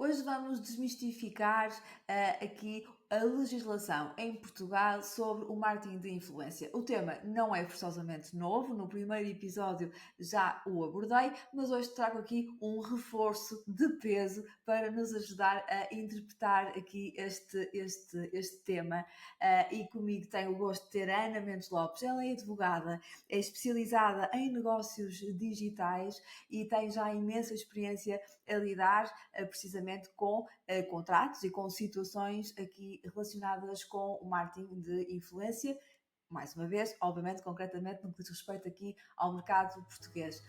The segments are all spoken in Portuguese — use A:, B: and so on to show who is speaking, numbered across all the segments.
A: Hoje vamos desmistificar aqui a legislação em Portugal sobre o marketing de influência. O tema não é forçosamente novo, no primeiro episódio já o abordei, mas hoje trago aqui um reforço de peso para nos ajudar a interpretar aqui este tema. E comigo tenho o gosto de ter a Ana Mendes Lopes. Ela é advogada, é especializada em negócios digitais e tem já imensa experiência a lidar precisamente com contratos e com situações aqui relacionadas com o marketing de influência, mais uma vez, obviamente, concretamente no que diz respeito aqui ao mercado português.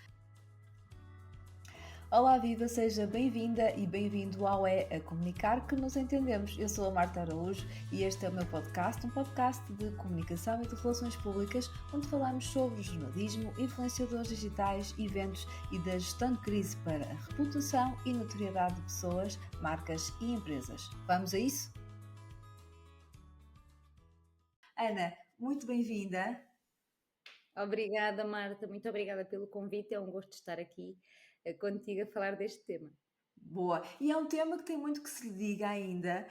A: Olá Viva, seja bem-vinda e bem-vindo ao É a Comunicar que nos entendemos. Eu sou a Marta Araújo e este é o meu podcast, um podcast de comunicação e de relações públicas, onde falamos sobre jornalismo, influenciadores digitais, eventos e da gestão de crise para a reputação e notoriedade de pessoas, marcas e empresas. Vamos a isso? Ana, muito bem-vinda.
B: Obrigada, Marta, muito obrigada pelo convite, é um gosto estar aqui contigo a falar deste tema.
A: Boa. E é um tema que tem muito que se lhe diga ainda,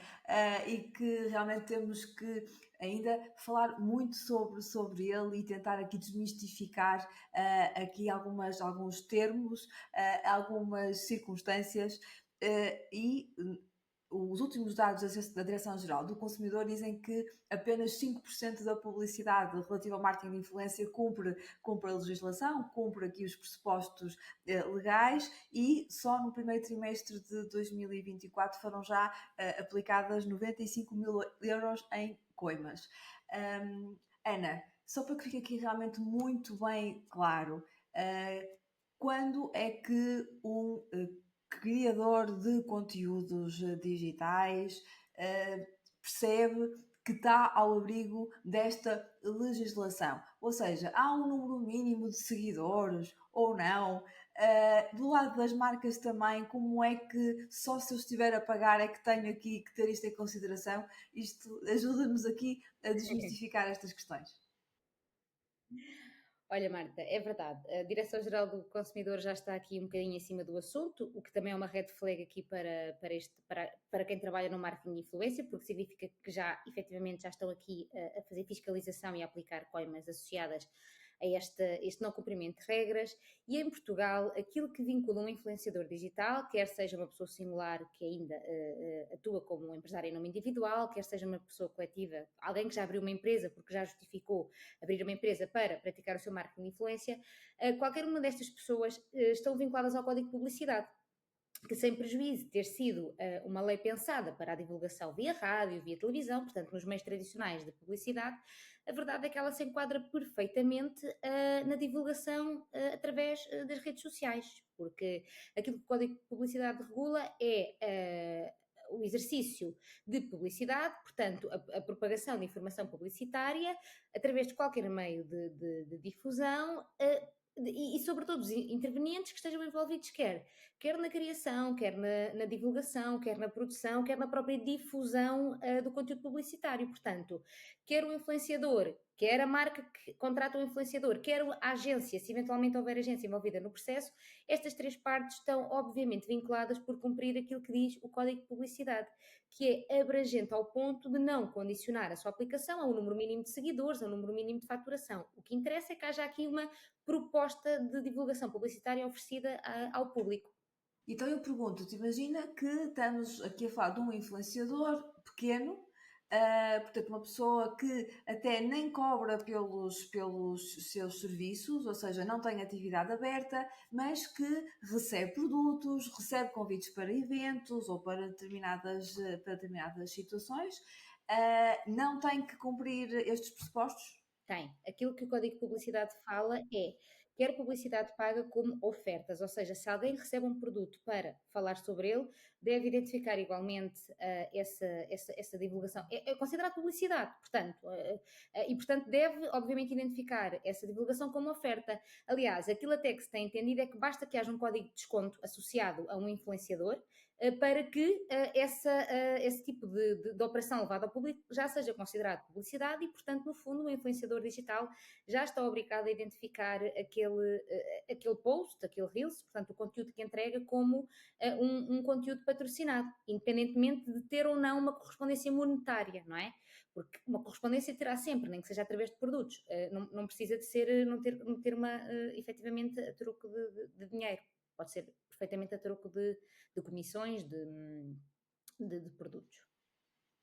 A: e que realmente temos que ainda falar muito sobre ele e tentar aqui desmistificar aqui alguns termos, algumas circunstâncias, e os últimos dados da Direção-Geral do Consumidor dizem que apenas 5% da publicidade relativa ao marketing de influência cumpre a legislação, cumpre aqui os pressupostos legais e só no primeiro trimestre de 2024 foram já aplicadas 95 mil euros em coimas. Ana, só para que fique aqui realmente muito bem claro, quando é que um criador de conteúdos digitais percebe que está ao abrigo desta legislação? Ou seja, há um número mínimo de seguidores ou não? Do lado das marcas também, como é que só se eu estiver a pagar é que tenho aqui que ter isto em consideração? Isto ajuda-nos aqui a desmistificar estas questões.
B: Olha, Marta, é verdade, a Direção-Geral do Consumidor já está aqui um bocadinho em cima do assunto, o que também é uma red flag aqui para quem trabalha no marketing de influência, porque significa que já, efetivamente, já estão aqui a fazer fiscalização e a aplicar coimas associadas a este não cumprimento de regras. E em Portugal, aquilo que vincula um influenciador digital, quer seja uma pessoa singular que ainda atua como um empresário em nome individual, quer seja uma pessoa coletiva, alguém que já abriu uma empresa porque já justificou abrir uma empresa para praticar o seu marketing de influência, qualquer uma destas pessoas estão vinculadas ao Código de Publicidade, que sem prejuízo de ter sido uma lei pensada para a divulgação via rádio, via televisão, portanto nos meios tradicionais de publicidade, a verdade é que ela se enquadra perfeitamente na divulgação através das redes sociais, porque aquilo que o Código de Publicidade regula é o exercício de publicidade, portanto, a propagação de informação publicitária através de qualquer meio de difusão, e sobretudo os intervenientes que estejam envolvidos, quer na criação, quer na divulgação, quer na produção, quer na própria difusão do conteúdo publicitário. Portanto, quer o influenciador, quer a marca que contrata o influenciador, quer a agência, se eventualmente houver agência envolvida no processo, estas três partes estão obviamente vinculadas por cumprir aquilo que diz o Código de Publicidade, que é abrangente ao ponto de não condicionar a sua aplicação a um número mínimo de seguidores, a um número mínimo de faturação. O que interessa é que haja aqui uma proposta de divulgação publicitária oferecida ao público.
A: Então eu pergunto-te, imagina que estamos aqui a falar de um influenciador pequeno, portanto uma pessoa que até nem cobra pelos seus serviços, ou seja, não tem atividade aberta, mas que recebe produtos, recebe convites para eventos ou para determinadas situações, não tem que cumprir estes pressupostos?
B: Tem. Aquilo que o Código de Publicidade fala é, quer publicidade paga como ofertas, ou seja, se alguém recebe um produto para falar sobre ele, deve identificar igualmente essa divulgação. É considerado publicidade, portanto, e portanto deve, obviamente, identificar essa divulgação como oferta. Aliás, aquilo até que se tem entendido é que basta que haja um código de desconto associado a um influenciador, para que esse tipo de operação levada ao público já seja considerado publicidade e, portanto, no fundo, o influenciador digital já está obrigado a identificar aquele post, aquele Reels, portanto, o conteúdo que entrega como um conteúdo patrocinado, independentemente de ter ou não uma correspondência monetária, não é? Porque uma correspondência terá sempre, nem que seja através de produtos, não precisa de ser, não ter uma, efetivamente, a troco de dinheiro, pode ser perfeitamente a troco de comissões, de produtos.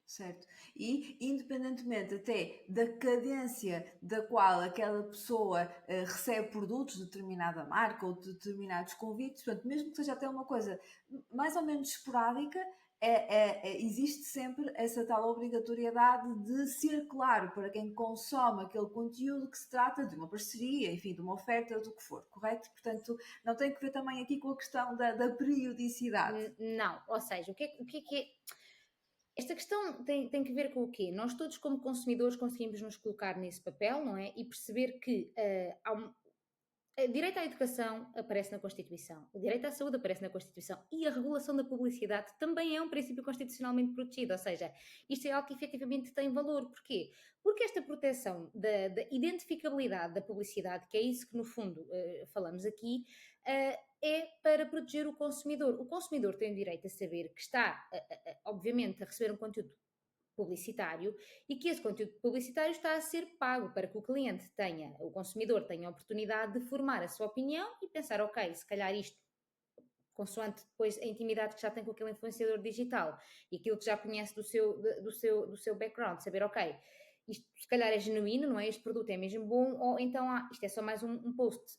A: Certo. E, independentemente até da cadência da qual aquela pessoa recebe produtos de determinada marca ou de determinados convites, portanto, mesmo que seja até uma coisa mais ou menos esporádica, existe sempre essa tal obrigatoriedade de ser claro para quem consome aquele conteúdo que se trata de uma parceria, enfim, de uma oferta, do que for, correto? Portanto, não tem que ver também aqui com a questão da periodicidade.
B: Não, ou seja, o que é que é. Esta questão tem que ver com o quê? Nós todos, como consumidores, conseguimos nos colocar nesse papel, não é? E perceber que o direito à educação aparece na Constituição, o direito à saúde aparece na Constituição e a regulação da publicidade também é um princípio constitucionalmente protegido, ou seja, isto é algo que efetivamente tem valor. Porquê? Porque esta proteção da identificabilidade da publicidade, que é isso que no fundo falamos aqui, é para proteger o consumidor. O consumidor tem o direito a saber que está, obviamente, a receber um conteúdo publicitário e que esse conteúdo publicitário está a ser pago para que o cliente tenha, o consumidor tenha a oportunidade de formar a sua opinião e pensar, ok, se calhar isto, consoante depois a intimidade que já tem com aquele influenciador digital e aquilo que já conhece do seu background, saber, ok, isto se calhar é genuíno, não é? Este produto é mesmo bom, ou então isto é só mais um post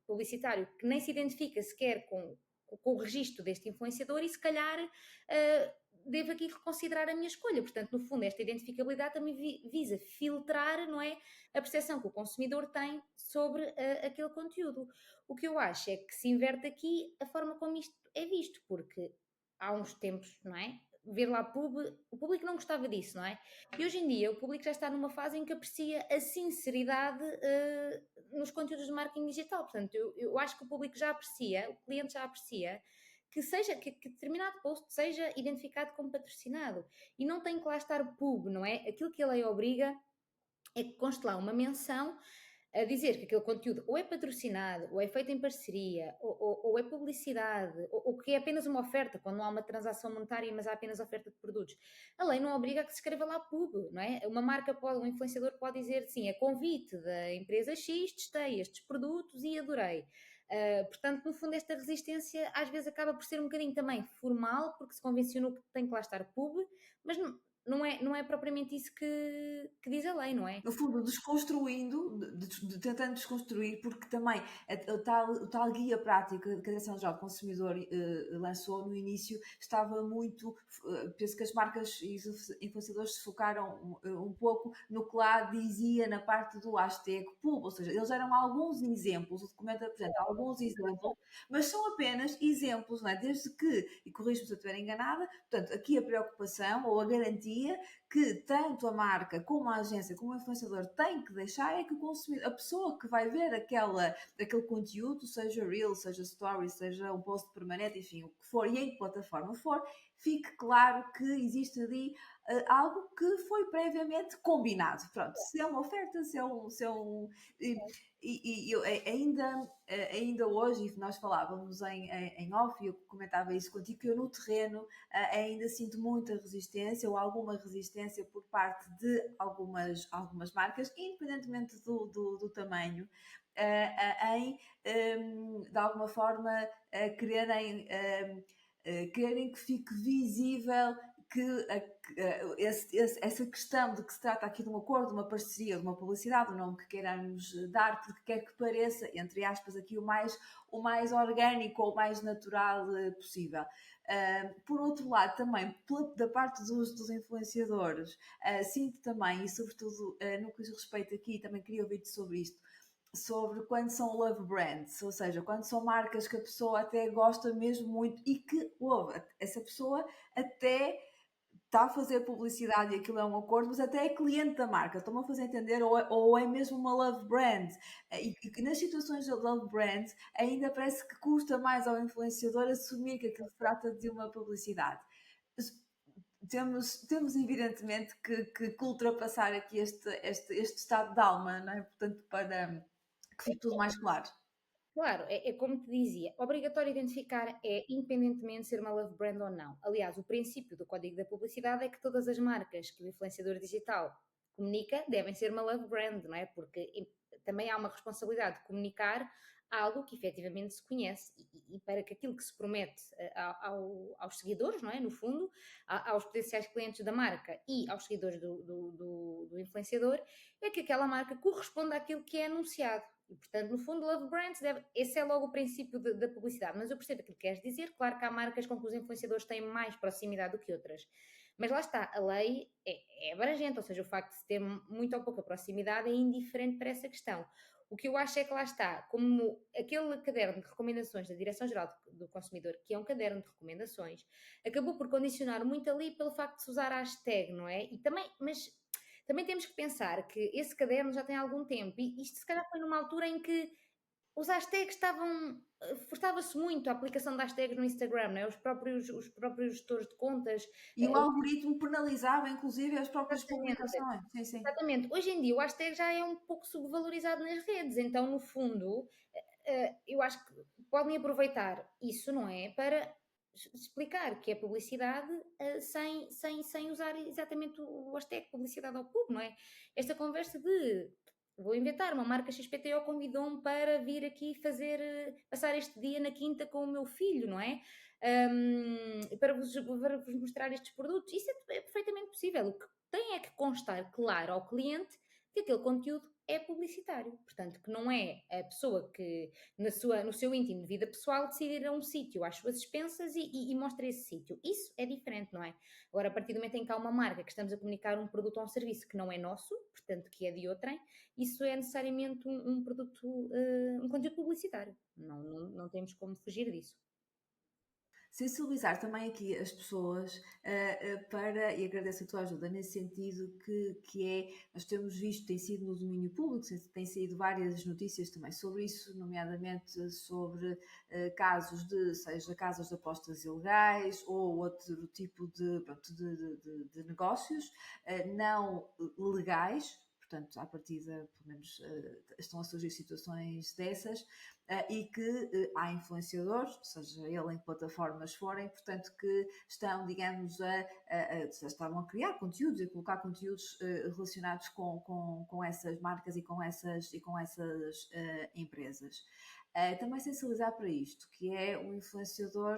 B: publicitário que nem se identifica sequer com o registro deste influenciador e se calhar devo aqui reconsiderar a minha escolha. Portanto, no fundo, esta identificabilidade também visa filtrar, não é, a percepção que o consumidor tem sobre aquele conteúdo. O que eu acho é que se inverte aqui a forma como isto é visto, porque há uns tempos, não é? Ver lá o público não gostava disso, não é? E hoje em dia o público já está numa fase em que aprecia a sinceridade nos conteúdos de marketing digital. Portanto, eu acho que o público já aprecia, o cliente já aprecia que determinado post seja identificado como patrocinado. E não tem que lá estar pub, não é? Aquilo que a lei obriga é que conste lá uma menção a dizer que aquele conteúdo ou é patrocinado, ou é feito em parceria, ou é publicidade, ou que é apenas uma oferta, quando não há uma transação monetária, mas há apenas oferta de produtos. A lei não obriga a que se escreva lá pub, não é? Uma marca um influenciador pode dizer, sim, a convite da empresa X, testei estes produtos e adorei. Portanto, no fundo, esta resistência às vezes acaba por ser um bocadinho também formal, porque se convencionou que tem que lá estar pub, mas não é propriamente isso que diz a lei, não é?
A: No fundo, desconstruindo, tentando desconstruir, porque também o tal guia prático que a Direção-Geral do Consumidor lançou no início estava muito. Penso que as marcas e os influenciadores se focaram um pouco no que lá dizia na parte do hashtag pub, ou seja, eles deram alguns exemplos, o documento apresenta alguns exemplos, mas são apenas exemplos, não é? Desde que, e corrijo-me se eu estiver enganada, portanto, aqui a preocupação ou a garantia que tanto a marca como a agência, como o influenciador tem que deixar é que o consumidor, a pessoa que vai ver aquele conteúdo, seja Reel, seja Story, seja um post permanente, enfim, o que for e em que plataforma for, fique claro que existe ali algo que foi previamente combinado. Pronto, se é uma oferta, se é um ainda hoje, e nós falávamos em off, e eu comentava isso contigo, que eu no terreno ainda sinto muita resistência ou alguma resistência por parte de algumas marcas, independentemente do tamanho, de alguma forma quererem que fique visível que essa questão de que se trata aqui de um acordo, de uma parceria, de uma publicidade, o nome que queiramos dar, porque quer que pareça, entre aspas, aqui o mais orgânico ou o mais natural possível. Por outro lado, também, da parte dos influenciadores, sinto também, e sobretudo no que diz respeito aqui, também queria ouvir-te sobre isto, sobre quando são love brands, ou seja, quando são marcas que a pessoa até gosta mesmo muito e que essa pessoa até está a fazer publicidade e aquilo é um acordo, mas até é cliente da marca, estão-me a fazer entender? Ou é mesmo uma love brand. E que nas situações de love brand ainda parece que custa mais ao influenciador assumir que aquilo se trata de uma publicidade. Temos evidentemente que ultrapassar aqui este estado de alma, não é? Portanto, para que fique tudo mais claro.
B: Claro, é como te dizia, obrigatório identificar é independentemente de ser uma love brand ou não. Aliás, o princípio do código da publicidade é que todas as marcas que o influenciador digital comunica devem ser uma love brand, não é? Porque também há uma responsabilidade de comunicar algo que efetivamente se conhece e para que aquilo que se promete aos seguidores, não é? No fundo, aos potenciais clientes da marca e aos seguidores do influenciador, é que aquela marca corresponda àquilo que é anunciado. E, portanto, no fundo, love brands, esse é logo o princípio da publicidade. Mas eu percebo aquilo que queres dizer. Claro que há marcas com que os influenciadores têm mais proximidade do que outras. Mas lá está, a lei é abrangente, ou seja, o facto de ter muito ou pouca proximidade é indiferente para essa questão. O que eu acho é que lá está, como aquele caderno de recomendações da Direção-Geral do Consumidor, que é um caderno de recomendações, acabou por condicionar muito ali pelo facto de se usar a hashtag, não é? E também, mas também temos que pensar que esse caderno já tem algum tempo e isto se calhar foi numa altura em que os hashtags estavam. Forçava-se muito a aplicação de hashtags no Instagram, não é? Os próprios gestores de contas.
A: E o algoritmo penalizava inclusive as próprias
B: Exatamente.
A: publicações. Sim, sim.
B: Exatamente. Hoje em dia o hashtag já é um pouco subvalorizado nas redes, então, no fundo, eu acho que podem aproveitar isso, não é? Para explicar que é publicidade sem usar exatamente o hashtag publicidade ao público, não é? Esta conversa de vou inventar, uma marca XPTO convidou-me para vir aqui passar este dia na quinta com o meu filho, não é? Para vos mostrar estes produtos. Isso é perfeitamente possível. O que tem é que constar claro ao cliente que aquele conteúdo é publicitário. Portanto, que não é a pessoa que, no seu íntimo de vida pessoal, decidir a um sítio às suas expensas e mostra esse sítio. Isso é diferente, não é? Agora, a partir do momento em que há uma marca que estamos a comunicar um produto ou um serviço que não é nosso, portanto, que é de outrem, isso é necessariamente um produto, um conteúdo publicitário. Não temos como fugir disso.
A: Sensibilizar também aqui as pessoas para, e agradeço a tua ajuda nesse sentido, que é, nós temos visto, tem sido no domínio público, tem saído várias notícias também sobre isso, nomeadamente sobre seja casas de apostas ilegais ou outro tipo pronto, de negócios não legais. Portanto, à partida, pelo menos, estão a surgir situações dessas, e que há influenciadores, seja ele em que plataformas forem, portanto, que estão, digamos, estavam a criar conteúdos e a colocar conteúdos relacionados com essas marcas e com essas empresas. Também sensibilizar para isto, que é o influenciador.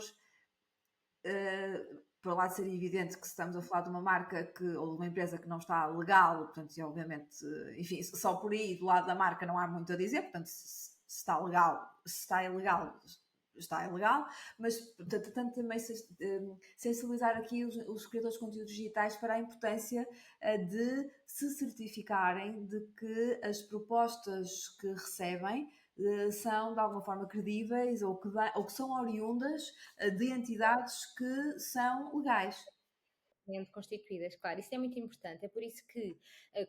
A: Para lá de ser evidente que estamos a falar de uma marca ou de uma empresa que não está legal, portanto, e obviamente, enfim, só por aí do lado da marca não há muito a dizer, portanto, se está legal, se está ilegal, está ilegal, mas portanto, também sensibilizar aqui os criadores de conteúdos digitais para a importância de se certificarem de que as propostas que recebem são de alguma forma credíveis ou que são oriundas de entidades que são legais.
B: Constituídas, claro, isso é muito importante. É por isso que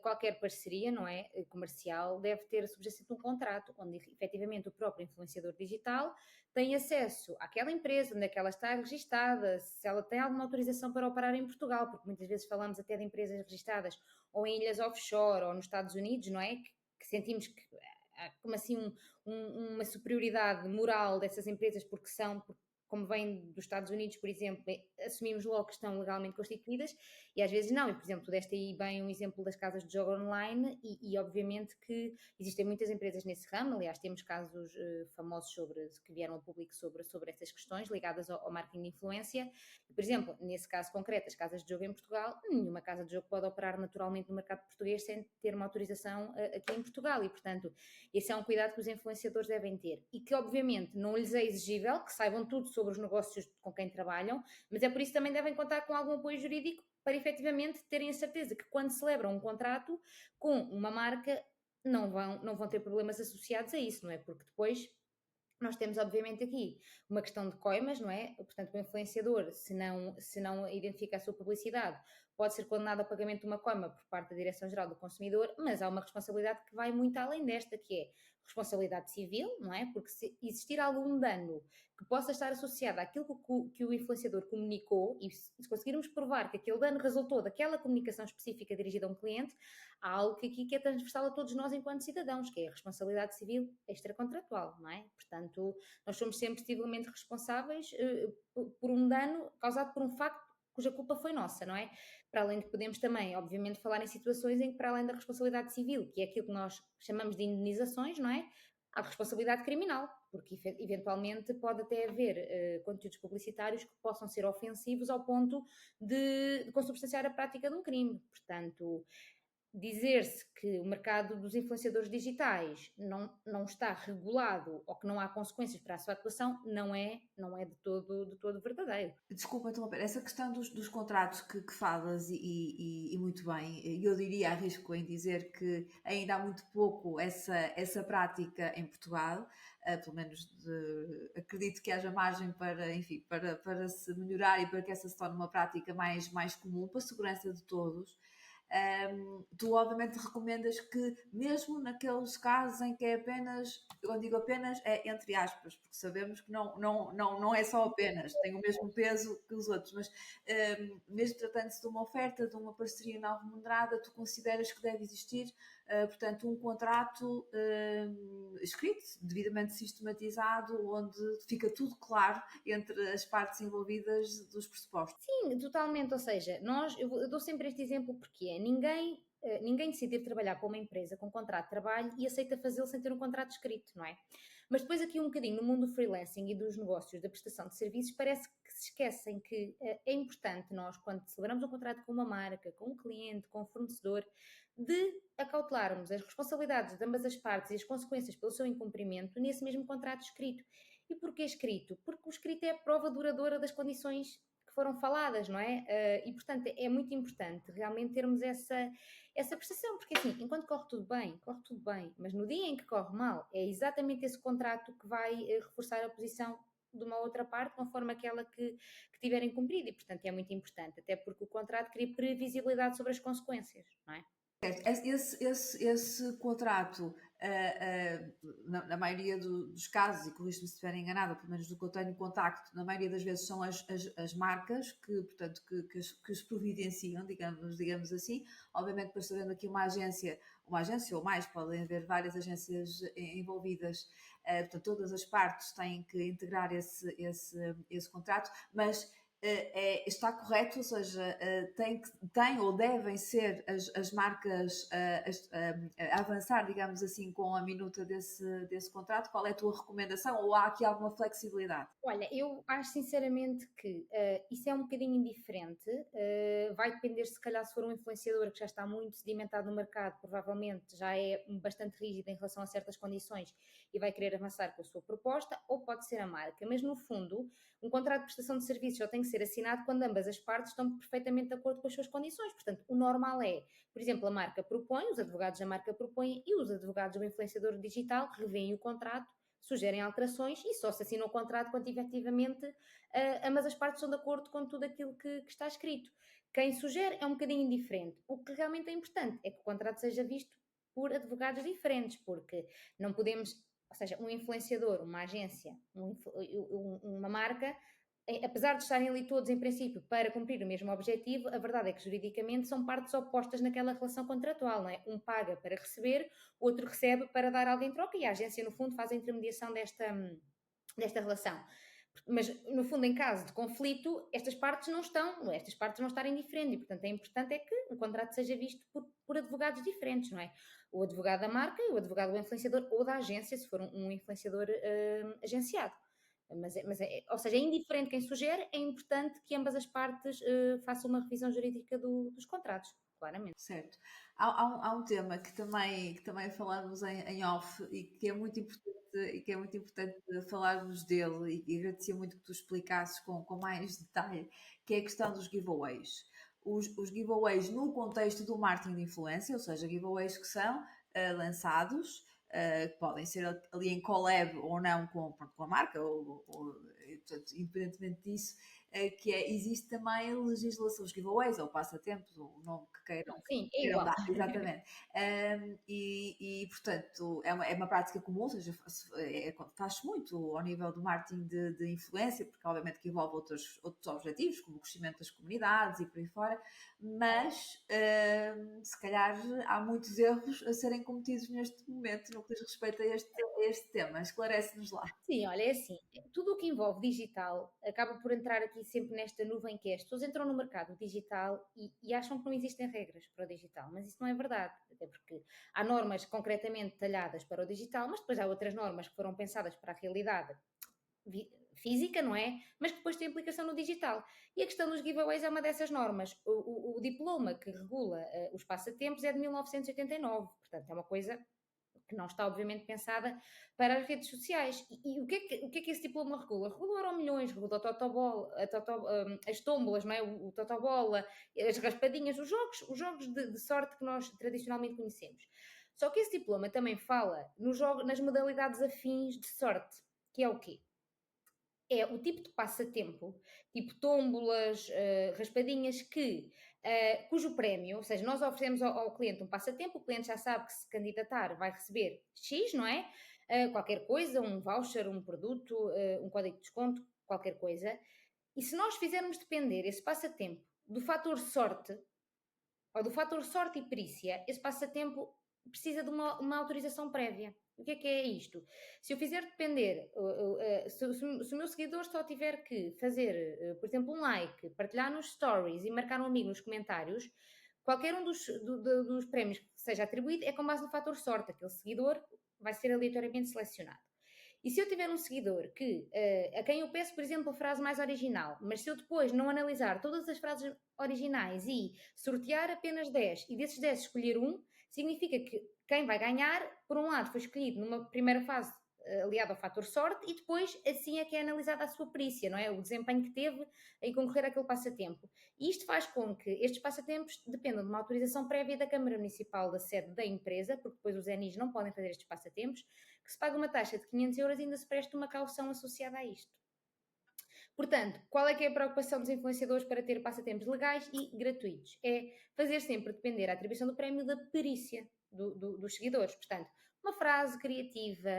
B: qualquer parceria, não é, comercial, deve ter subjacente um contrato, onde efetivamente o próprio influenciador digital tem acesso àquela empresa, onde é que ela está registada, se ela tem alguma autorização para operar em Portugal, porque muitas vezes falamos até de empresas registadas ou em ilhas offshore ou nos Estados Unidos, não é? Que sentimos que há como assim uma superioridade moral dessas empresas porque como vêm dos Estados Unidos, por exemplo, assumimos logo que estão legalmente constituídas e às vezes não. E, por exemplo, tu deste aí bem um exemplo das casas de jogo online e obviamente que existem muitas empresas nesse ramo. Aliás, temos casos famosos que vieram ao público sobre essas questões ligadas ao marketing de influência. Por exemplo, nesse caso concreto, as casas de jogo em Portugal, nenhuma casa de jogo pode operar naturalmente no mercado português sem ter uma autorização aqui em Portugal e, portanto, esse é um cuidado que os influenciadores devem ter e que, obviamente, não lhes é exigível que saibam tudo sobre os negócios com quem trabalham, mas é por isso que também devem contar com algum apoio jurídico para efetivamente terem a certeza que quando celebram um contrato com uma marca não vão ter problemas associados a isso, não é? Porque depois Nós temos, obviamente, aqui uma questão de coimas, não é? Portanto, o influenciador, se não identifica a sua publicidade, pode ser condenado ao pagamento de uma coima por parte da Direção-Geral do Consumidor, mas há uma responsabilidade que vai muito além desta, que é responsabilidade civil, não é? Porque se existir algum dano que possa estar associado àquilo que o influenciador comunicou, e se conseguirmos provar que aquele dano resultou daquela comunicação específica dirigida a um cliente, há algo que aqui que é transversal a todos nós enquanto cidadãos, que é a responsabilidade civil extracontratual, não é? Portanto, nós somos sempre civilmente responsáveis por um dano causado por um facto cuja culpa foi nossa, não é? Para além de que podemos também, obviamente, falar em situações em que, para além da responsabilidade civil, que é aquilo que nós chamamos de indenizações, não é? Há responsabilidade criminal, porque eventualmente pode até haver conteúdos publicitários que possam ser ofensivos ao ponto de consubstanciar a prática de um crime. Portanto, dizer-se que o mercado dos influenciadores digitais não está regulado ou que não há consequências para a sua atuação não é de todo verdadeiro.
A: Desculpa interromper, essa questão dos contratos que falas e muito bem, eu diria, arrisco em dizer que ainda há muito pouco essa prática em Portugal, pelo menos acredito que haja margem para, enfim, para se melhorar e para que essa se torne uma prática mais comum para a segurança de todos. Tu obviamente recomendas que mesmo naqueles casos em que é apenas, eu digo apenas, é entre aspas, porque sabemos que não é só apenas, tem o mesmo peso que os outros, mas mesmo tratando-se de uma oferta, de uma parceria não remunerada, tu consideras que deve existir, portanto, um contrato escrito, devidamente sistematizado, onde fica tudo claro entre as partes envolvidas dos pressupostos.
B: Sim, totalmente. Ou seja, eu dou sempre este exemplo porque ninguém decide ir trabalhar para uma empresa com contrato de trabalho e aceita fazê-lo sem ter um contrato escrito, não é? Mas depois aqui um bocadinho no mundo do freelancing e dos negócios da prestação de serviços, parece que se esquecem que é importante nós, quando celebramos um contrato com uma marca, com um cliente, com um fornecedor, de acautelarmos as responsabilidades de ambas as partes e as consequências pelo seu incumprimento nesse mesmo contrato escrito. E porquê escrito? Porque o escrito é a prova duradoura das condições que foram faladas, não é? E portanto é muito importante realmente termos essa prestação, porque assim, enquanto corre tudo bem, mas no dia em que corre mal, é exatamente esse contrato que vai reforçar a posição de uma outra parte, conforme aquela que tiverem cumprido, e portanto é muito importante, até porque o contrato cria previsibilidade sobre as consequências, não é?
A: Certo. Esse contrato, na maioria dos casos, e corrijo-me se estiver enganada, pelo menos do que eu tenho contacto, na maioria das vezes são as marcas que, portanto, que os providenciam, digamos assim. Obviamente, depois sabendo aqui uma agência ou mais, podem haver várias agências envolvidas, portanto, todas as partes têm que integrar esse contrato, mas está correto, ou seja, tem ou devem ser as marcas a avançar, digamos assim, com a minuta desse contrato? Qual é a tua recomendação? Ou há aqui alguma flexibilidade?
B: Olha, eu acho sinceramente que isso é um bocadinho indiferente. Vai depender, se calhar, se for um influenciador que já está muito sedimentado no mercado, provavelmente já é bastante rígido em relação a certas condições e vai querer avançar com a sua proposta, ou pode ser a marca. Mas, no fundo, um contrato de prestação de serviços só tem que ser assinado quando ambas as partes estão perfeitamente de acordo com as suas condições. Portanto, o normal é, por exemplo, a marca propõe, os advogados da marca propõem e os advogados do influenciador digital revêem o contrato, sugerem alterações e só se assina o contrato quando efetivamente ambas as partes estão de acordo com tudo aquilo que está escrito. Quem sugere é um bocadinho indiferente. O que realmente é importante é que o contrato seja visto por advogados diferentes, porque não podemos, ou seja, um influenciador, uma agência, uma marca, apesar de estarem ali todos em princípio para cumprir o mesmo objetivo, a verdade é que juridicamente são partes opostas naquela relação contratual, não é? Um paga para receber, o outro recebe para dar algo em troca e a agência no fundo faz a intermediação desta relação. Mas, no fundo, em caso de conflito, estas partes não estarem diferentes e, portanto, é importante é que o contrato seja visto por advogados diferentes, não é? O advogado da marca e o advogado do influenciador ou da agência, se for um influenciador agenciado. Ou seja, é indiferente quem sugere, é importante que ambas as partes façam uma revisão jurídica dos contratos, claramente.
A: Certo. Há um tema que também falamos em off e que é muito importante falarmos dele e agradecia muito que tu explicasses com mais detalhe, que é a questão dos giveaways. Os giveaways no contexto do marketing de influência, ou seja, giveaways que são lançados que podem ser ali em collab ou não com a marca, portanto, independentemente disso, que existe também a legislação, os giveaways, ou passatempos, ou o nome
B: Sim,
A: que
B: é
A: queiram
B: igual.
A: dar, exatamente. Portanto, é uma prática comum, ou seja, faz-se muito ao nível do marketing de influência, porque obviamente que envolve outros objetivos, como o crescimento das comunidades e por aí fora, mas se calhar há muitos erros a serem cometidos neste momento no que diz respeito a este tema. Esclarece-nos lá.
B: Sim, olha, é assim, tudo o que envolve digital acaba por entrar aqui sempre nesta nuvem que é, as pessoas entram no mercado digital e acham que não existem regras para o digital, mas isso não é verdade, até porque há normas concretamente detalhadas para o digital, mas depois há outras normas que foram pensadas para a realidade física, não é? Mas que depois têm implicação no digital. E a questão dos giveaways é uma dessas normas. O diploma que regula os passatempos é de 1989, portanto é uma coisa que não está obviamente pensada para as redes sociais. E o que é que esse diploma regula? Regula o Euromilhões, regula o Totobol, as tómbolas, não é? O Totobola, as raspadinhas, os jogos de sorte que nós tradicionalmente conhecemos. Só que esse diploma também fala nas modalidades afins de sorte, que é o quê? É o tipo de passatempo, tipo tómbolas, raspadinhas, cujo prémio, ou seja, nós oferecemos ao cliente um passatempo, o cliente já sabe que se candidatar vai receber X, não é? Qualquer coisa, um voucher, um produto, um código de desconto, qualquer coisa. E se nós fizermos depender esse passatempo do fator sorte, ou do fator sorte e perícia, esse passatempo precisa de uma autorização prévia. O que é isto? Se eu fizer depender, se o meu seguidor só tiver que fazer, por exemplo, um like, partilhar nos stories e marcar um amigo nos comentários, qualquer um dos prémios que seja atribuído é com base no fator sorte. Aquele seguidor vai ser aleatoriamente selecionado. E se eu tiver um seguidor a quem eu peço, por exemplo, a frase mais original, mas se eu depois não analisar todas as frases originais e sortear apenas 10 e desses 10 escolher um, significa que quem vai ganhar, por um lado, foi escolhido numa primeira fase aliado ao fator sorte e depois assim é que é analisada a sua perícia, não é? O desempenho que teve em concorrer àquele passatempo. E isto faz com que estes passatempos dependam de uma autorização prévia da Câmara Municipal da sede da empresa, porque depois os ENIs não podem fazer estes passatempos, que se paga uma taxa de 500 euros e ainda se presta uma caução associada a isto. Portanto, qual é que é a preocupação dos influenciadores para ter passatempos legais e gratuitos? É fazer sempre depender a atribuição do prémio da perícia dos seguidores. Portanto, uma frase criativa,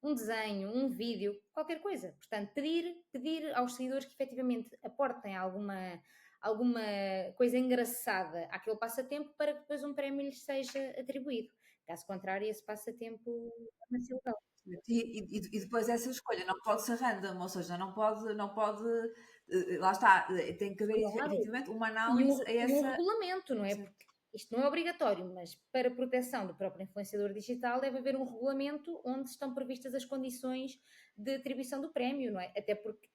B: um desenho, um vídeo, qualquer coisa. Portanto, pedir aos seguidores que efetivamente aportem alguma coisa engraçada àquele passatempo para que depois um prémio lhes seja atribuído. Caso contrário, esse passatempo torna-se ilegal.
A: E depois essa escolha não pode ser random, ou seja, não pode, lá está, tem que haver
B: Claro.
A: efetivamente uma
B: E
A: análise a
B: um
A: essa.
B: regulamento, não é? Porque isto não é obrigatório, mas para proteção do próprio influenciador digital deve haver um regulamento onde estão previstas as condições de atribuição do prémio, não é? Até porque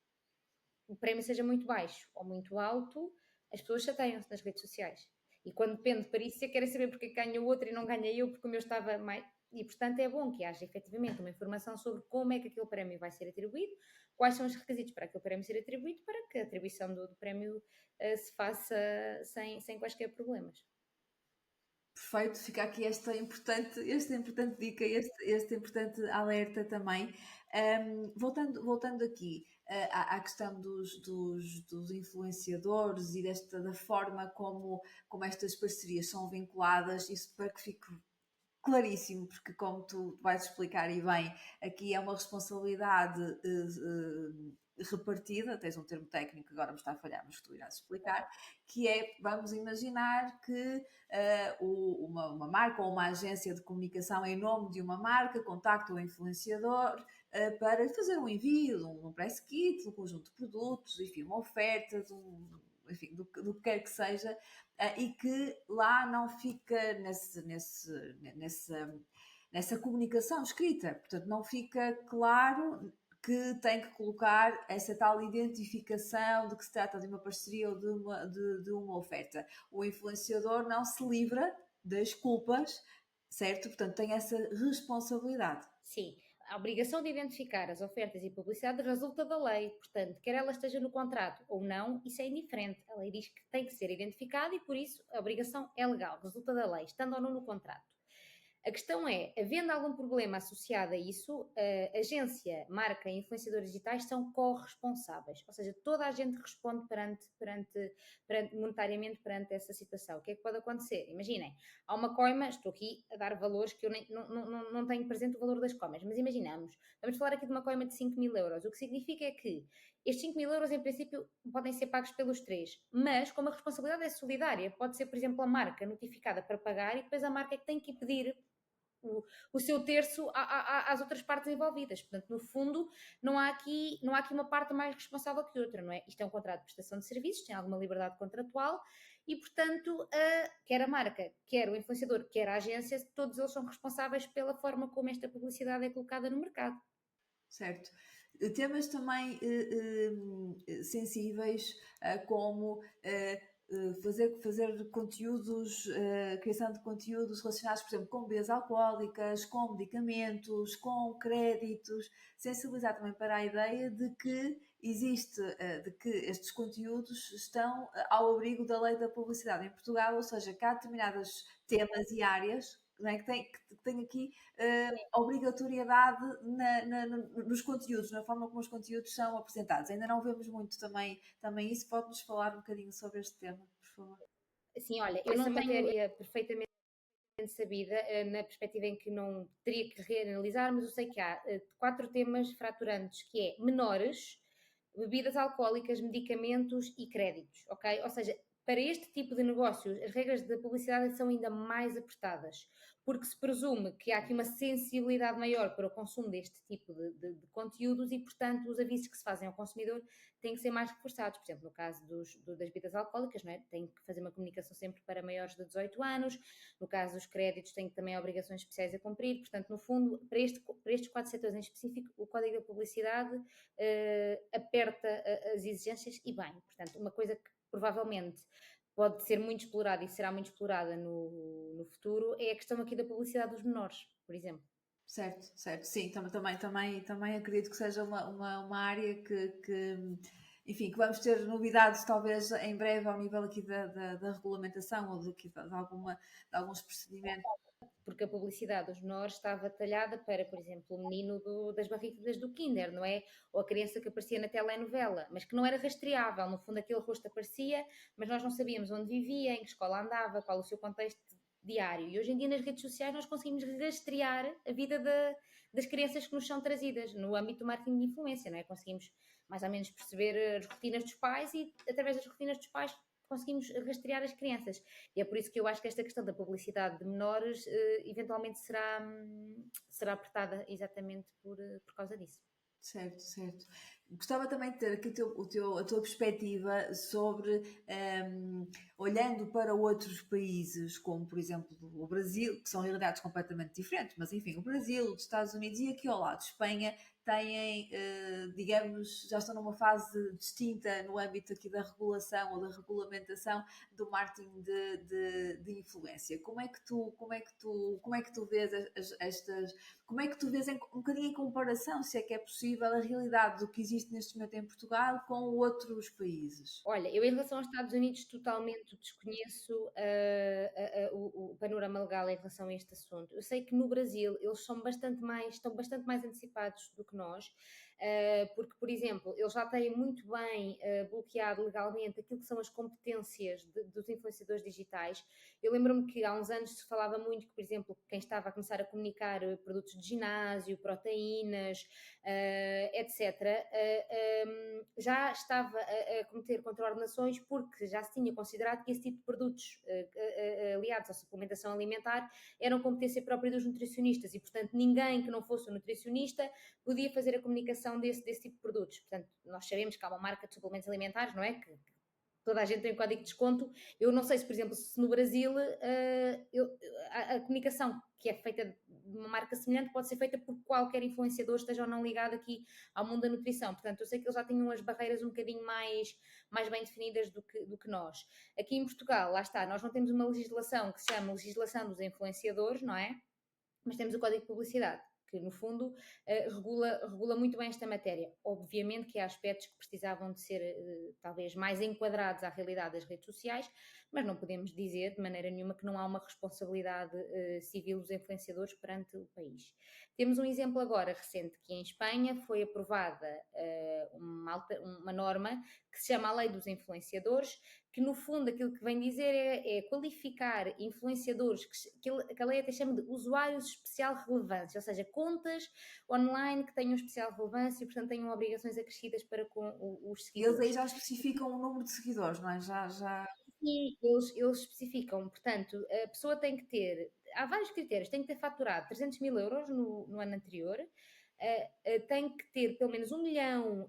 B: o prémio seja muito baixo ou muito alto, as pessoas chateiam-se nas redes sociais. E quando depende de perícia, querem saber porque ganha o outro e não ganha eu, porque o meu estava mais. E, portanto, é bom que haja efetivamente uma informação sobre como é que aquele prémio vai ser atribuído, quais são os requisitos para aquele prémio ser atribuído, para que a atribuição do prémio se faça sem quaisquer problemas.
A: Perfeito, fica aqui esta importante dica, este importante alerta também. Voltando aqui à questão dos influenciadores e da forma como estas parcerias são vinculadas, isso para que fique claríssimo, porque como tu vais explicar e bem, aqui é uma responsabilidade repartida, tens um termo técnico que agora me está a falhar, mas que tu irás explicar, que é, vamos imaginar que uma marca ou uma agência de comunicação em nome de uma marca contacta o influenciador para fazer um envio de um press kit, de um conjunto de produtos, enfim, uma oferta, enfim, do que quer que seja, e que lá não fica nessa comunicação escrita. Portanto, não fica claro que tem que colocar essa tal identificação de que se trata de uma parceria ou de uma oferta. O influenciador não se livra das culpas, certo? Portanto, tem essa responsabilidade.
B: Sim, a obrigação de identificar as ofertas e publicidade resulta da lei, portanto, quer ela esteja no contrato ou não, isso é indiferente. A lei diz que tem que ser identificado e, por isso, a obrigação é legal, resulta da lei, estando ou não no contrato. A questão é, havendo algum problema associado a isso, a agência, marca e influenciadores digitais são corresponsáveis, ou seja, toda a gente responde monetariamente perante essa situação. O que é que pode acontecer? Imaginem, há uma coima, estou aqui a dar valores que eu não tenho presente o valor das coimas, mas imaginamos, vamos falar aqui de uma coima de 5.000 euros, o que significa é que estes 5.000 euros, em princípio, podem ser pagos pelos três, mas como a responsabilidade é solidária, pode ser, por exemplo, a marca notificada para pagar e depois a marca é que tem que pedir o seu terço às outras partes envolvidas. Portanto, no fundo, não há aqui uma parte mais responsável que outra, não é? Isto é um contrato de prestação de serviços, tem alguma liberdade contratual e, portanto, quer a marca, quer o influenciador, quer a agência, todos eles são responsáveis pela forma como esta publicidade é colocada no mercado.
A: Certo. Temas também sensíveis, como fazer conteúdos, criação de conteúdos relacionados, por exemplo, com bebidas alcoólicas, com medicamentos, com créditos, sensibilizar também para a ideia de que existe, de que estes conteúdos estão ao abrigo da lei da publicidade em Portugal, ou seja, que há determinados temas e áreas, não é, que tem aqui obrigatoriedade nos conteúdos, na forma como os conteúdos são apresentados. Ainda não vemos muito também isso. Pode-nos falar um bocadinho sobre este tema, por favor?
B: Assim, olha, eu não tenho matéria perfeitamente sabida, na perspectiva em que não teria que reanalisar, mas eu sei que há 4 temas fraturantes, que é menores, bebidas alcoólicas, medicamentos e créditos, ok? Ou seja, para este tipo de negócios, as regras da publicidade são ainda mais apertadas, porque se presume que há aqui uma sensibilidade maior para o consumo deste tipo de conteúdos e, portanto, os avisos que se fazem ao consumidor têm que ser mais reforçados. Por exemplo, no caso das bebidas alcoólicas, não é? Tem que fazer uma comunicação sempre para maiores de 18 anos. No caso dos créditos, tem também obrigações especiais a cumprir. Portanto, no fundo, para estes 4 setores em específico, o Código da Publicidade aperta as exigências e bem. Portanto, uma coisa que provavelmente pode ser muito explorada e será muito explorada no futuro é a questão aqui da publicidade dos menores, por exemplo.
A: Certo, certo, sim, também acredito que seja uma área enfim, que vamos ter novidades talvez em breve ao nível aqui da regulamentação ou de alguns procedimentos.
B: Porque a publicidade dos menores estava talhada para, por exemplo, o menino das barrigas do Kinder, não é? Ou a criança que aparecia na telenovela, mas que não era rastreável. No fundo, aquele rosto aparecia, mas nós não sabíamos onde vivia, em que escola andava, qual o seu contexto diário. E hoje em dia, nas redes sociais, nós conseguimos rastrear a vida das crianças que nos são trazidas no âmbito do marketing de influência, não é? Conseguimos mais ou menos perceber as rotinas dos pais e, através das rotinas dos pais, conseguimos rastrear as crianças. E é por isso que eu acho que esta questão da publicidade de menores eventualmente será apertada exatamente por causa disso.
A: Certo, certo. Gostava também de ter aqui a tua perspectiva sobre, olhando para outros países, como por exemplo o Brasil, que são realidades completamente diferentes, mas enfim, o Brasil, os Estados Unidos e aqui ao lado, Espanha, têm, digamos, já estão numa fase distinta no âmbito aqui da regulação ou da regulamentação do marketing de influência. Como é que tu vês estas, como é que tu vês um bocadinho em comparação, se é que é possível, a realidade do que existe neste momento em Portugal com outros países?
B: Olha, eu em relação aos Estados Unidos totalmente desconheço o panorama legal em relação a este assunto. Eu sei que no Brasil eles estão bastante mais antecipados do que nós, porque, por exemplo, eles já têm muito bem bloqueado legalmente aquilo que são as competências dos influenciadores digitais. Eu lembro-me que há uns anos se falava muito que, por exemplo, quem estava a começar a comunicar produtos de ginásio, proteínas, etc., já estava a cometer contraordenações porque já se tinha considerado que esse tipo de produtos aliados à suplementação alimentar eram competência própria dos nutricionistas e, portanto, ninguém que não fosse um nutricionista podia fazer a comunicação desse tipo de produtos. Portanto, nós sabemos que há uma marca de suplementos alimentares, não é? Que toda a gente tem um código de desconto. Eu não sei se, por exemplo, se no Brasil a comunicação que é feita de uma marca semelhante pode ser feita por qualquer influenciador, esteja ou não ligado aqui ao mundo da nutrição. Portanto, eu sei que eles já tinham as barreiras um bocadinho mais bem definidas do que nós. Aqui em Portugal, lá está, nós não temos uma legislação que se chama legislação dos influenciadores, não é? Mas temos o Código de Publicidade, que no fundo regula muito bem esta matéria. Obviamente que há aspectos que precisavam de ser talvez mais enquadrados à realidade das redes sociais, mas não podemos dizer de maneira nenhuma que não há uma responsabilidade civil dos influenciadores perante o país. Temos um exemplo agora recente que em Espanha foi aprovada uma norma que se chama a Lei dos Influenciadores, que no fundo aquilo que vem dizer é qualificar influenciadores, que a lei até chama de usuários de especial relevância, ou seja, contas online que tenham especial relevância e, portanto, tenham obrigações acrescidas para com os
A: E eles aí
B: seguidores.
A: já especificam o número de seguidores, não é? Já...
B: E eles especificam, portanto, a pessoa tem que ter, há vários critérios, tem que ter faturado 300 mil euros no ano anterior, tem que ter pelo menos 1 milhão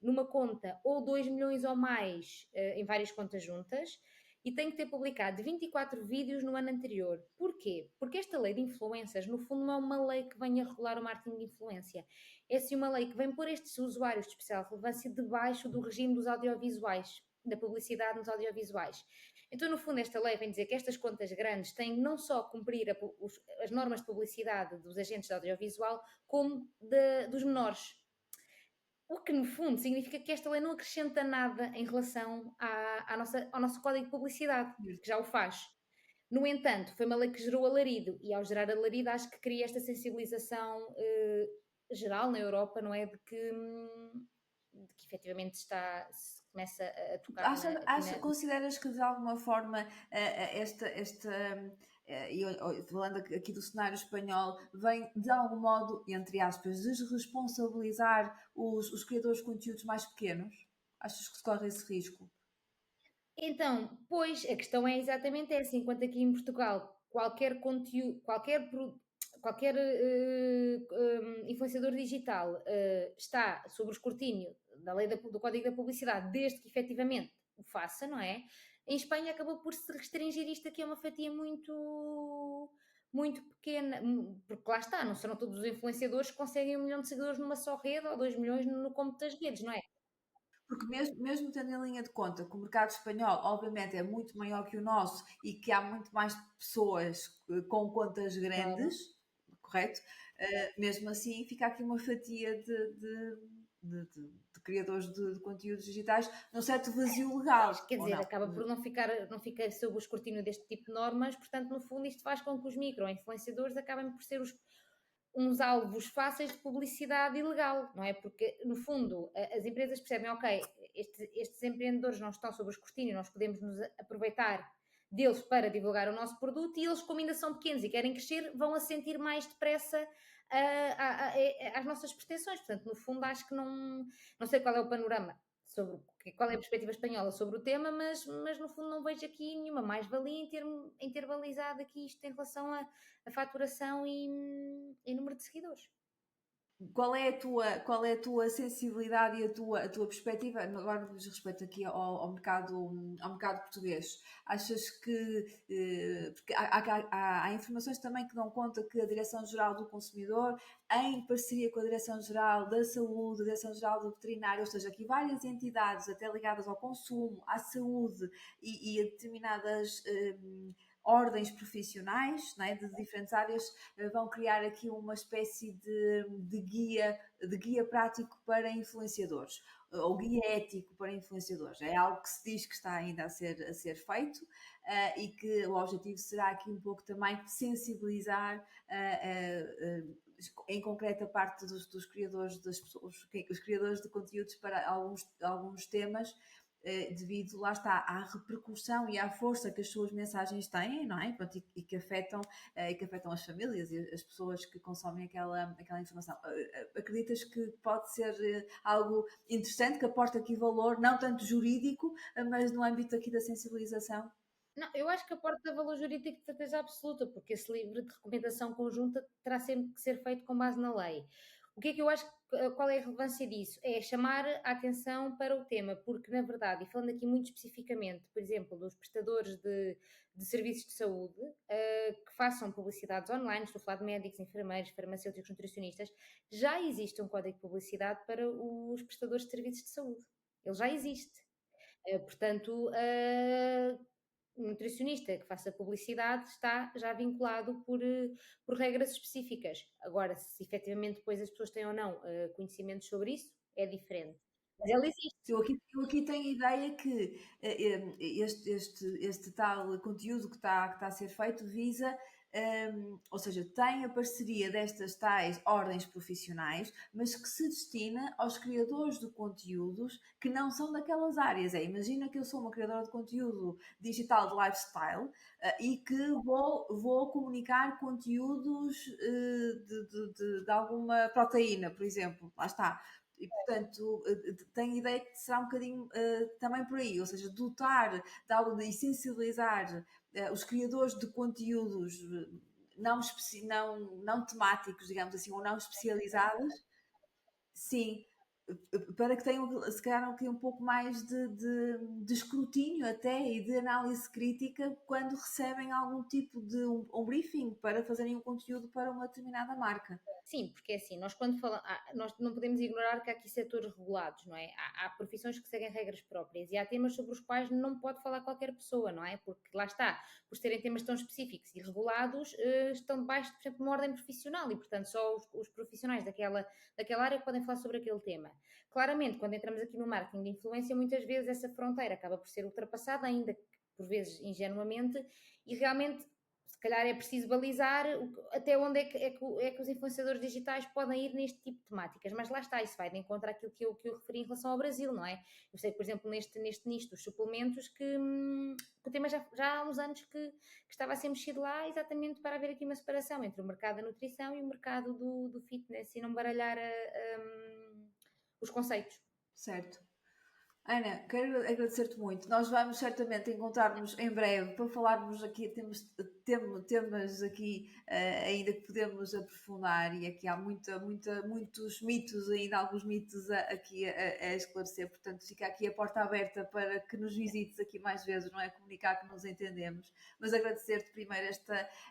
B: numa conta ou 2 milhões ou mais em várias contas juntas e tem que ter publicado 24 vídeos no ano anterior. Porquê? Porque esta lei de influências, no fundo, não é uma lei que venha regular o marketing de influência. É sim uma lei que vem pôr estes usuários de especial relevância debaixo do regime dos audiovisuais, da publicidade nos audiovisuais. Então, no fundo, esta lei vem dizer que estas contas grandes têm não só cumprir as normas de publicidade dos agentes de audiovisual, como dos menores. O que, no fundo, significa que esta lei não acrescenta nada em relação ao nosso código de publicidade, que já o faz. No entanto, foi uma lei que gerou alarido, e ao gerar alarido, acho que cria esta sensibilização geral na Europa, não é? De que efetivamente se começa a tocar
A: Consideras que de alguma forma falando aqui do cenário espanhol, vem de algum modo, entre aspas, desresponsabilizar os criadores de conteúdos mais pequenos? Achas que se corre esse risco?
B: Então, pois, a questão é exatamente essa. Enquanto aqui em Portugal, qualquer conteúdo, qualquer influenciador digital está sob o escrutínio da lei do Código da Publicidade, desde que efetivamente o faça, não é? Em Espanha acabou por se restringir isto aqui a uma fatia muito pequena, porque lá está, não serão todos os influenciadores que conseguem 1 milhão de seguidores numa só rede ou 2 milhões no cômputo das redes, não é?
A: Porque mesmo tendo em linha de conta que o mercado espanhol, obviamente, é muito maior que o nosso e que há muito mais pessoas com contas
B: Claro.
A: grandes, correto? Mesmo assim, fica aqui uma fatia de criadores de conteúdos digitais num certo vazio
B: Pois,
A: legal,
B: quer
A: ou
B: dizer,
A: não?
B: acaba por não ficar sob o escrutínio deste tipo de normas, portanto, no fundo, isto faz com que os micro-influenciadores acabem por ser uns alvos fáceis de publicidade ilegal, não é? Porque, no fundo, as empresas percebem, ok, estes empreendedores não estão sob o escrutínio, nós podemos nos aproveitar deles para divulgar o nosso produto e eles, como ainda são pequenos e querem crescer, vão assentir mais depressa às nossas pretensões. Portanto, no fundo, acho que não sei qual é o panorama qual é a perspectiva espanhola sobre o tema, mas no fundo não vejo aqui nenhuma mais-valia em ter balizado aqui isto em relação a faturação e número de seguidores.
A: Qual é a tua sensibilidade e a tua perspectiva, agora no que diz respeito aqui ao mercado português? Achas que, porque há informações também que dão conta que a Direção-Geral do Consumidor, em parceria com a Direção-Geral da Saúde, a Direção-Geral do Veterinário, ou seja, aqui várias entidades até ligadas ao consumo, à saúde e a determinadas ordens profissionais, não é, de diferentes áreas, vão criar aqui uma espécie de guia prático para influenciadores, ou guia ético para influenciadores. É algo que se diz que está ainda a ser feito, e que o objetivo será aqui um pouco também sensibilizar em concreto a parte dos criadores, das pessoas, os criadores de conteúdos para alguns temas, devido, lá está, à repercussão e à força que as suas mensagens têm, não é? Pronto, e que afetam as famílias e as pessoas que consomem aquela informação. Acreditas que pode ser algo interessante, que aporta aqui valor, não tanto jurídico, mas no âmbito aqui da sensibilização?
B: Não, eu acho que aporta valor jurídico de certeza absoluta, porque esse livro de recomendação conjunta terá sempre que ser feito com base na lei. O que é que eu acho, qual é a relevância disso? É chamar a atenção para o tema, porque na verdade, e falando aqui muito especificamente, por exemplo, dos prestadores de serviços de saúde, que façam publicidades online, estou a falar de médicos, enfermeiros, farmacêuticos, nutricionistas, já existe um código de publicidade para os prestadores de serviços de saúde. Ele já existe. Portanto, um nutricionista que faça publicidade está já vinculado por regras específicas. Agora, se efetivamente depois as pessoas têm ou não conhecimento sobre isso, é diferente. Mas ela existe.
A: Eu aqui tenho a ideia que este tal conteúdo que está a ser feito visa, ou seja, tem a parceria destas tais ordens profissionais, mas que se destina aos criadores de conteúdos que não são daquelas áreas. Imagina que eu sou uma criadora de conteúdo digital de lifestyle, e que vou comunicar conteúdos de alguma proteína, por exemplo. Lá está. E, portanto, tenho a ideia que será um bocadinho também por aí, ou seja, dotar de algo de sensibilizar os criadores de conteúdos não temáticos, digamos assim, ou não especializados, sim, para que tenham, se calhar, aqui um pouco mais de escrutínio até e de análise crítica quando recebem algum tipo de um briefing para fazerem um conteúdo para uma determinada marca.
B: Sim, porque é assim, nós quando falamos, nós não podemos ignorar que há aqui setores regulados, não é? Há profissões que seguem regras próprias e há temas sobre os quais não pode falar qualquer pessoa, não é? Porque lá está, por serem temas tão específicos e regulados, estão debaixo, por exemplo, de uma ordem profissional e, portanto, só os profissionais daquela área podem falar sobre aquele tema. Claramente, quando entramos aqui no marketing de influência, muitas vezes essa fronteira acaba por ser ultrapassada, ainda que por vezes ingenuamente, e realmente se calhar é preciso balizar até onde é que os influenciadores digitais podem ir neste tipo de temáticas, mas lá está, isso vai de encontro àquilo que eu referi em relação ao Brasil, não é? Eu sei, por exemplo, neste nicho dos suplementos, que o tema já há uns anos que estava a ser mexido lá exatamente para haver aqui uma separação entre o mercado da nutrição e o mercado do fitness e não baralhar os conceitos.
A: Certo. Ana, quero agradecer-te muito. Nós vamos certamente encontrar-nos em breve para falarmos aqui, temas aqui ainda que podemos aprofundar e aqui há muitos mitos ainda, alguns mitos aqui a esclarecer, portanto fica aqui a porta aberta para que nos visites aqui mais vezes, não é? Comunicar que nos entendemos, mas agradecer-te primeiro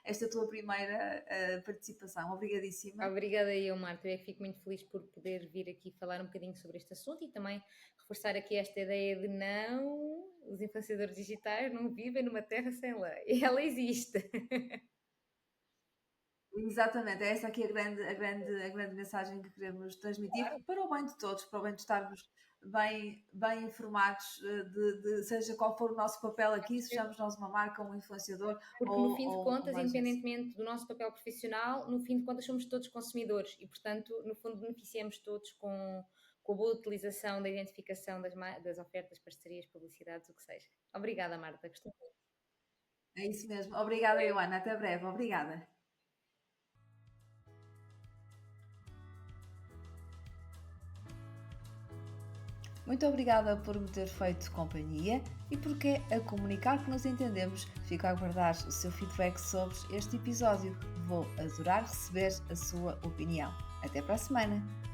A: esta tua primeira participação. Obrigadíssima.
B: Obrigada eu, Marta. Eu é que fico muito feliz por poder vir aqui falar um bocadinho sobre este assunto e também reforçar aqui esta ideia de não, os influenciadores digitais não vivem numa terra sem lei. Ela existe.
A: Exatamente, é essa aqui a grande mensagem que queremos transmitir para o bem de todos, para o bem de estarmos bem informados seja qual for o nosso papel aqui, sejamos nós uma marca, um influenciador
B: Porque no fim de
A: ou
B: contas,
A: uma agência.
B: independentemente do nosso papel profissional, no fim de contas somos todos consumidores e, portanto, no fundo beneficiamos todos com a boa utilização da identificação das ofertas, parcerias, publicidades, o que seja. Obrigada, Marta. Gostei.
A: É isso mesmo. Obrigada, Ioana. Até breve. Obrigada. Muito obrigada por me ter feito companhia e porque a comunicar que nos entendemos. Fico a aguardar o seu feedback sobre este episódio. Vou adorar receber a sua opinião. Até para a semana!